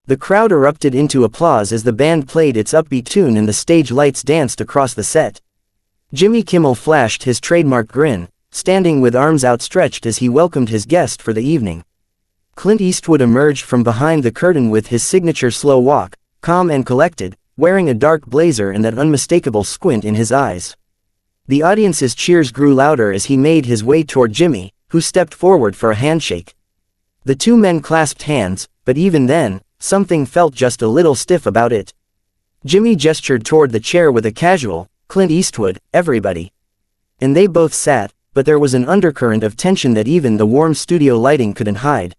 The crowd erupted into applause as the band played its upbeat tune and the stage lights danced across the set. Jimmy Kimmel flashed his trademark grin, standing with arms outstretched as he welcomed his guest for the evening. Clint Eastwood emerged from behind the curtain with his signature slow walk, calm and collected, wearing a dark blazer and that unmistakable squint in his eyes. The audience's cheers grew louder as he made his way toward Jimmy, who stepped forward for a handshake. The two men clasped hands, but even then, something felt just a little stiff about it. Jimmy gestured toward the chair with a casual, "Clint Eastwood, everybody." And they both sat, but there was an undercurrent of tension that even the warm studio lighting couldn't hide.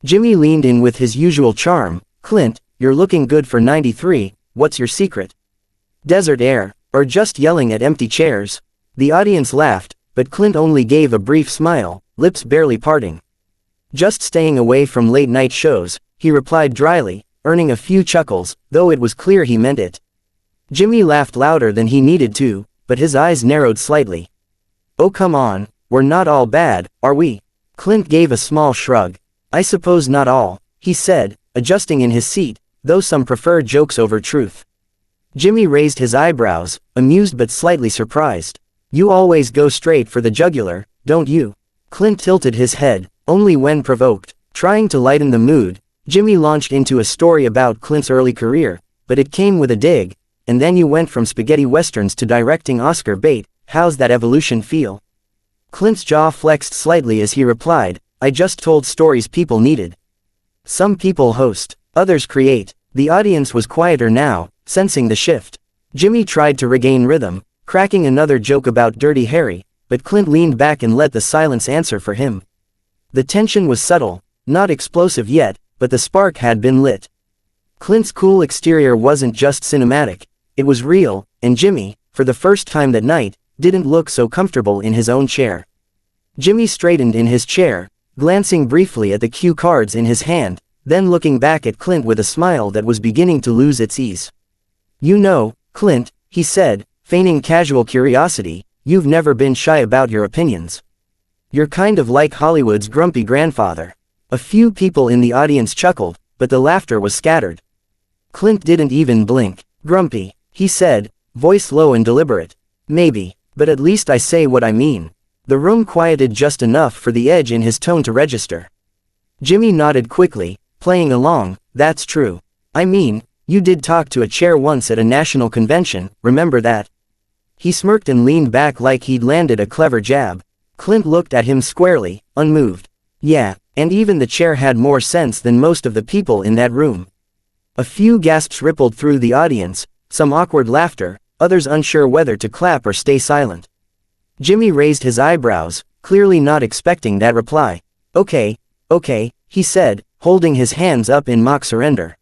Jimmy leaned in with his usual charm. "Clint, you're looking good for 93, what's your secret? Desert air, or just yelling at empty chairs?" The audience laughed, but Clint only gave a brief smile, lips barely parting. "Just staying away from late-night shows," he replied dryly, earning a few chuckles, though it was clear he meant it. Jimmy laughed louder than he needed to, but his eyes narrowed slightly. "Oh come on, we're not all bad, are we?" Clint gave a small shrug. "I suppose not all," he said, adjusting in his seat, though some prefer jokes over truth. Jimmy raised his eyebrows, amused but slightly surprised. "You always go straight for the jugular, don't you?" Clint tilted his head, only when provoked. Trying to lighten the mood, Jimmy launched into a story about Clint's early career, but it came with a dig. "And then you went from spaghetti westerns to directing Oscar bait, how's that evolution feel?" Clint's jaw flexed slightly as he replied, "I just told stories people needed. Some people host, others create." The audience was quieter now, sensing the shift. Jimmy tried to regain rhythm, cracking another joke about Dirty Harry, but Clint leaned back and let the silence answer for him. The tension was subtle, not explosive yet, but the spark had been lit. Clint's cool exterior wasn't just cinematic, it was real, and Jimmy, for the first time that night, didn't look so comfortable in his own chair. Jimmy straightened in his chair, glancing briefly at the cue cards in his hand, then looking back at Clint with a smile that was beginning to lose its ease. "You know, Clint," he said, feigning casual curiosity, "you've never been shy about your opinions. You're kind of like Hollywood's grumpy grandfather." A few people in the audience chuckled, but the laughter was scattered. Clint didn't even blink. "Grumpy," he said, voice low and deliberate. "Maybe, but at least I say what I mean." The room quieted just enough for the edge in his tone to register. Jimmy nodded quickly, playing along. "That's true. I mean, you did talk to a chair once at a national convention, remember that?" He smirked and leaned back like he'd landed a clever jab. Clint looked at him squarely, unmoved. "Yeah, and even the chair had more sense than most of the people in that room." A few gasps rippled through the audience, some awkward laughter, others unsure whether to clap or stay silent. Jimmy raised his eyebrows, clearly not expecting that reply. Okay, he said, holding his hands up in mock surrender.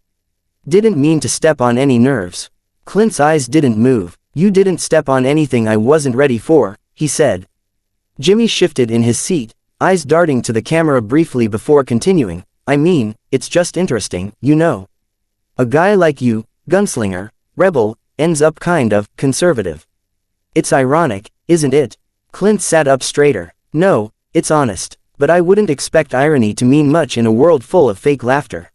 "Didn't mean to step on any nerves." Clint's eyes didn't move. "You didn't step on anything I wasn't ready for," he said. Jimmy shifted in his seat, eyes darting to the camera briefly before continuing. "I mean, it's just interesting, you know. A guy like you, gunslinger, rebel, ends up kind of conservative. It's ironic, isn't it?" Clint sat up straighter. "No, it's honest, but I wouldn't expect irony to mean much in a world full of fake laughter."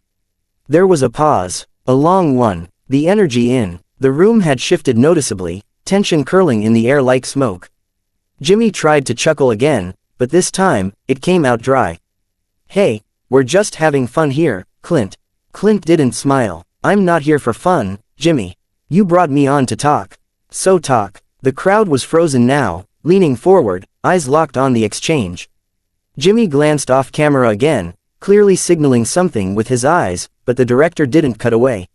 There was a pause, a long one. The energy in the room had shifted noticeably, tension curling in the air like smoke. Jimmy tried to chuckle again, but this time, it came out dry. "Hey, we're just having fun here, Clint." Clint didn't smile. "I'm not here for fun, Jimmy. You brought me on to talk. So talk." The crowd was frozen now, leaning forward, eyes locked on the exchange. Jimmy glanced off camera again, clearly signaling something with his eyes, but the director didn't cut away.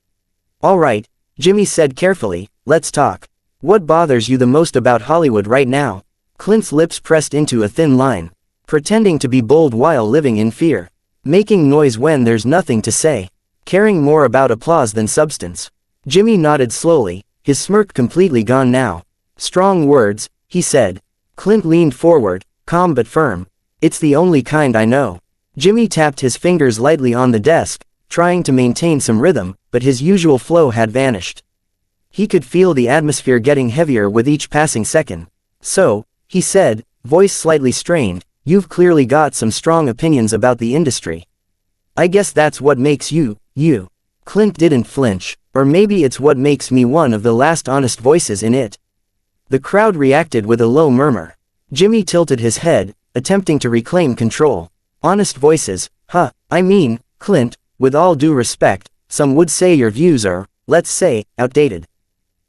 "All right," Jimmy said carefully, "let's talk. What bothers you the most about Hollywood right now?" Clint's lips pressed into a thin line. Pretending to be bold while living in fear. Making noise when there's nothing to say. Caring more about applause than substance. Jimmy nodded slowly, his smirk completely gone now. "Strong words," he said. Clint leaned forward, calm but firm. "It's the only kind I know." Jimmy tapped his fingers lightly on the desk, trying to maintain some rhythm, but his usual flow had vanished. He could feel the atmosphere getting heavier with each passing second. "So," he said, voice slightly strained, "you've clearly got some strong opinions about the industry. I guess that's what makes you, you." Clint didn't flinch, or maybe it's what makes me one of the last honest voices in it. The crowd reacted with a low murmur. Jimmy tilted his head, attempting to reclaim control. Honest voices, huh, I mean, Clint, with all due respect, some would say your views are, let's say, outdated.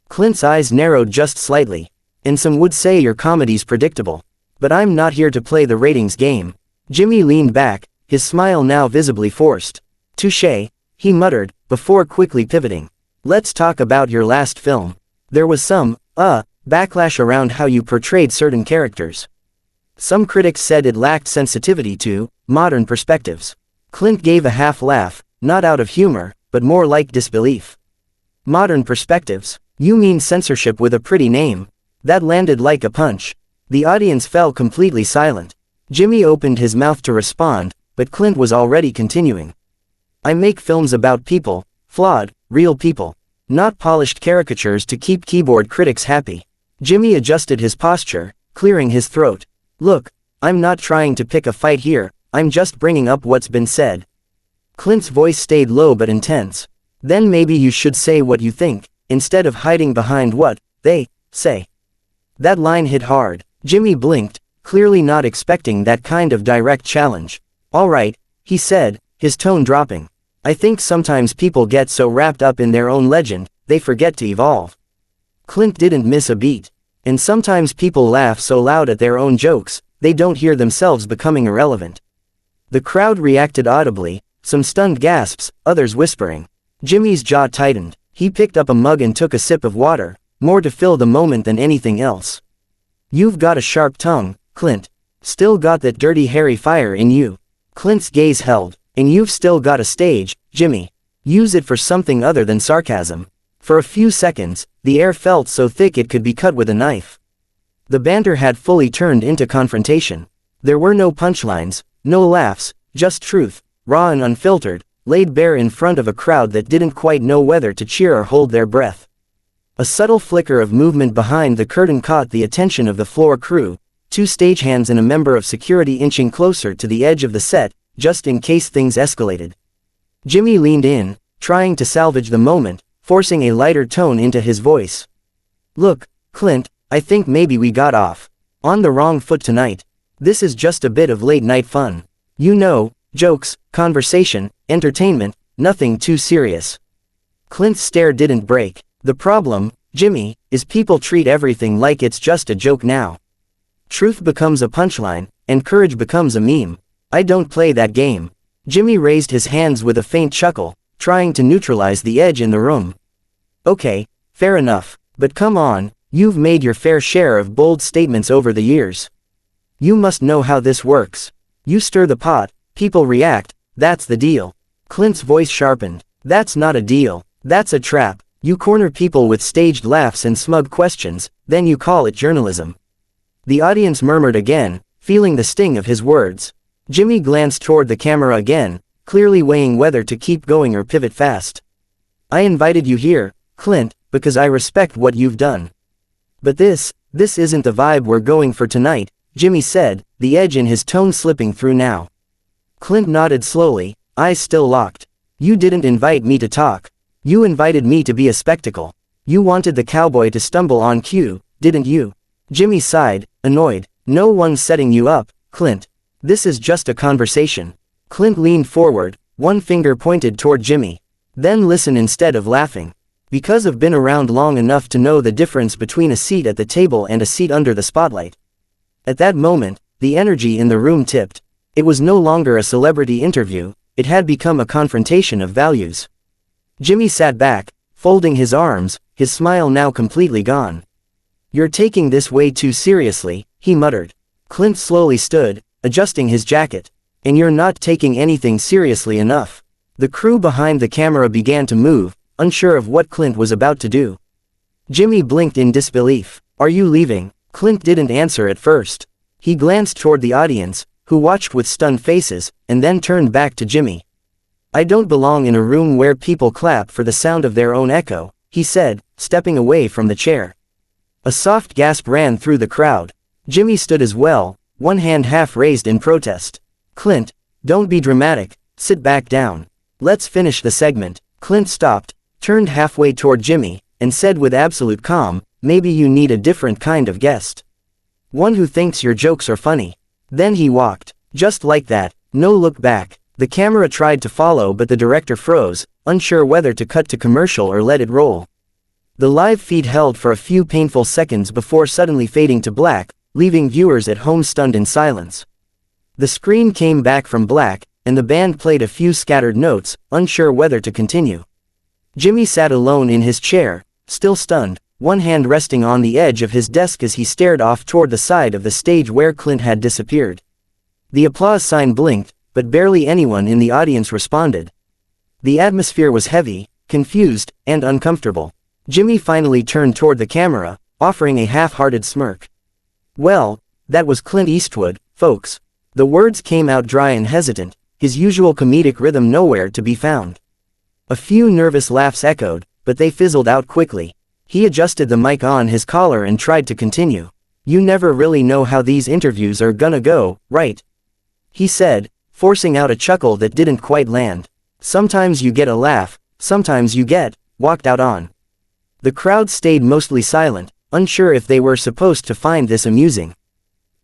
Clint's eyes narrowed just slightly. And some would say your comedy's predictable. But I'm not here to play the ratings game. Jimmy leaned back, his smile now visibly forced. Touché, he muttered, before quickly pivoting. Let's talk about your last film. There was some, backlash around how you portrayed certain characters. Some critics said it lacked sensitivity to modern perspectives. Clint gave a half laugh, not out of humor, but more like disbelief. Modern perspectives? You mean censorship with a pretty name? That landed like a punch. The audience fell completely silent. Jimmy opened his mouth to respond, but Clint was already continuing. I make films about people, flawed, real people. Not polished caricatures to keep keyboard critics happy. Jimmy adjusted his posture, clearing his throat. Look, I'm not trying to pick a fight here, I'm just bringing up what's been said. Clint's voice stayed low but intense. Then maybe you should say what you think, instead of hiding behind what they say. That line hit hard. Jimmy blinked, clearly not expecting that kind of direct challenge. All right, he said, his tone dropping. I think sometimes people get so wrapped up in their own legend, they forget to evolve. Clint didn't miss a beat. And sometimes people laugh so loud at their own jokes, they don't hear themselves becoming irrelevant. The crowd reacted audibly, some stunned gasps, others whispering. Jimmy's jaw tightened. He picked up a mug and took a sip of water, more to fill the moment than anything else. You've got a sharp tongue, Clint. Still got that dirty hairy fire in you. Clint's gaze held. And you've still got a stage, Jimmy. Use it for something other than sarcasm. For a few seconds, the air felt so thick it could be cut with a knife. The banter had fully turned into confrontation. There were no punchlines, no laughs, just truth, raw and unfiltered, laid bare in front of a crowd that didn't quite know whether to cheer or hold their breath. A subtle flicker of movement behind the curtain caught the attention of the floor crew, two stagehands and a member of security inching closer to the edge of the set, just in case things escalated. Jimmy leaned in, trying to salvage the moment, forcing a lighter tone into his voice. Look, Clint, I think maybe we got off on the wrong foot tonight. This is just a bit of late-night fun. You know, jokes, conversation, entertainment, nothing too serious. Clint's stare didn't break. The problem, Jimmy, is people treat everything like it's just a joke now. Truth becomes a punchline, and courage becomes a meme. I don't play that game. Jimmy raised his hands with a faint chuckle, trying to neutralize the edge in the room. Okay, fair enough, but come on, you've made your fair share of bold statements over the years. You must know how this works. You stir the pot, people react, that's the deal. Clint's voice sharpened. That's not a deal, that's a trap. You corner people with staged laughs and smug questions, then you call it journalism. The audience murmured again, feeling the sting of his words. Jimmy glanced toward the camera again, clearly weighing whether to keep going or pivot fast. I invited you here, Clint, because I respect what you've done. But this isn't the vibe we're going for tonight, Jimmy said, the edge in his tone slipping through now. Clint nodded slowly, eyes still locked. You didn't invite me to talk. You invited me to be a spectacle. You wanted the cowboy to stumble on cue, didn't you? Jimmy sighed, annoyed. No one's setting you up, Clint. This is just a conversation. Clint leaned forward, one finger pointed toward Jimmy. Then listen instead of laughing. Because I've been around long enough to know the difference between a seat at the table and a seat under the spotlight. At that moment, the energy in the room tipped. It was no longer a celebrity interview, it had become a confrontation of values. Jimmy sat back, folding his arms, his smile now completely gone. You're taking this way too seriously, he muttered. Clint slowly stood, adjusting his jacket. And you're not taking anything seriously enough. The crew behind the camera began to move, unsure of what Clint was about to do. Jimmy blinked in disbelief. Are you leaving? Clint didn't answer at first. He glanced toward the audience, who watched with stunned faces, and then turned back to Jimmy. I don't belong in a room where people clap for the sound of their own echo, he said, stepping away from the chair. A soft gasp ran through the crowd. Jimmy stood as well, one hand half raised in protest. Clint, don't be dramatic, sit back down. Let's finish the segment. Clint stopped, turned halfway toward Jimmy, and said with absolute calm, "Maybe you need a different kind of guest. One who thinks your jokes are funny." Then he walked. Just like that, no look back. The camera tried to follow, but the director froze, unsure whether to cut to commercial or let it roll. The live feed held for a few painful seconds before suddenly fading to black, leaving viewers at home stunned in silence. The screen came back from black, and the band played a few scattered notes, unsure whether to continue. Jimmy sat alone in his chair, still stunned, one hand resting on the edge of his desk as he stared off toward the side of the stage where Clint had disappeared. The applause sign blinked, but barely anyone in the audience responded. The atmosphere was heavy, confused, and uncomfortable. Jimmy finally turned toward the camera, offering a half-hearted smirk. "Well, that was Clint Eastwood, folks." The words came out dry and hesitant, his usual comedic rhythm nowhere to be found. A few nervous laughs echoed, but they fizzled out quickly. He adjusted the mic on his collar and tried to continue. "You never really know how these interviews are gonna go, right?" he said, forcing out a chuckle that didn't quite land. "Sometimes you get a laugh, sometimes you get walked out on." The crowd stayed mostly silent, unsure if they were supposed to find this amusing.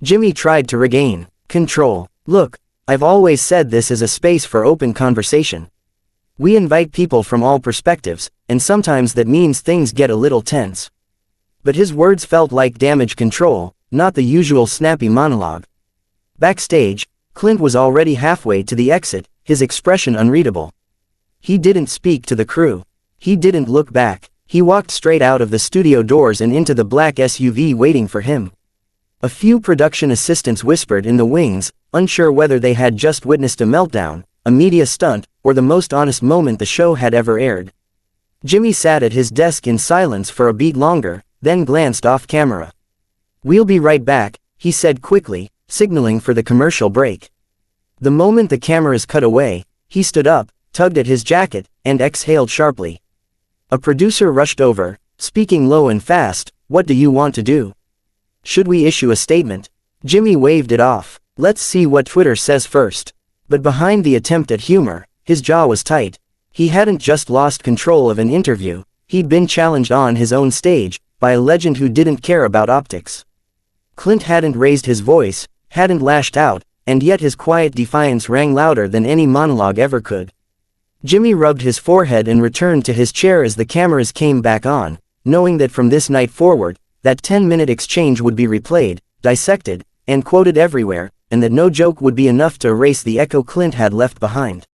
Jimmy tried to regain control. "Look, I've always said this is a space for open conversation. We invite people from all perspectives, and sometimes that means things get a little tense." But his words felt like damage control, not the usual snappy monologue. Backstage, Clint was already halfway to the exit, his expression unreadable. He didn't speak to the crew. He didn't look back. He walked straight out of the studio doors and into the black SUV waiting for him. A few production assistants whispered in the wings, unsure whether they had just witnessed a meltdown, a media stunt, or the most honest moment the show had ever aired. Jimmy sat at his desk in silence for a beat longer, then glanced off camera. "We'll be right back," he said quickly, signaling for the commercial break. The moment the cameras cut away, he stood up, tugged at his jacket, and exhaled sharply. A producer rushed over, speaking low and fast, "What do you want to do? Should we issue a statement?" Jimmy waved it off. "Let's see what Twitter says first." But behind the attempt at humor, his jaw was tight. He hadn't just lost control of an interview, he'd been challenged on his own stage, by a legend who didn't care about optics. Clint hadn't raised his voice, hadn't lashed out, and yet his quiet defiance rang louder than any monologue ever could. Jimmy rubbed his forehead and returned to his chair as the cameras came back on, knowing that from this night forward, that 10-minute exchange would be replayed, dissected, and quoted everywhere, and that no joke would be enough to erase the echo Clint had left behind.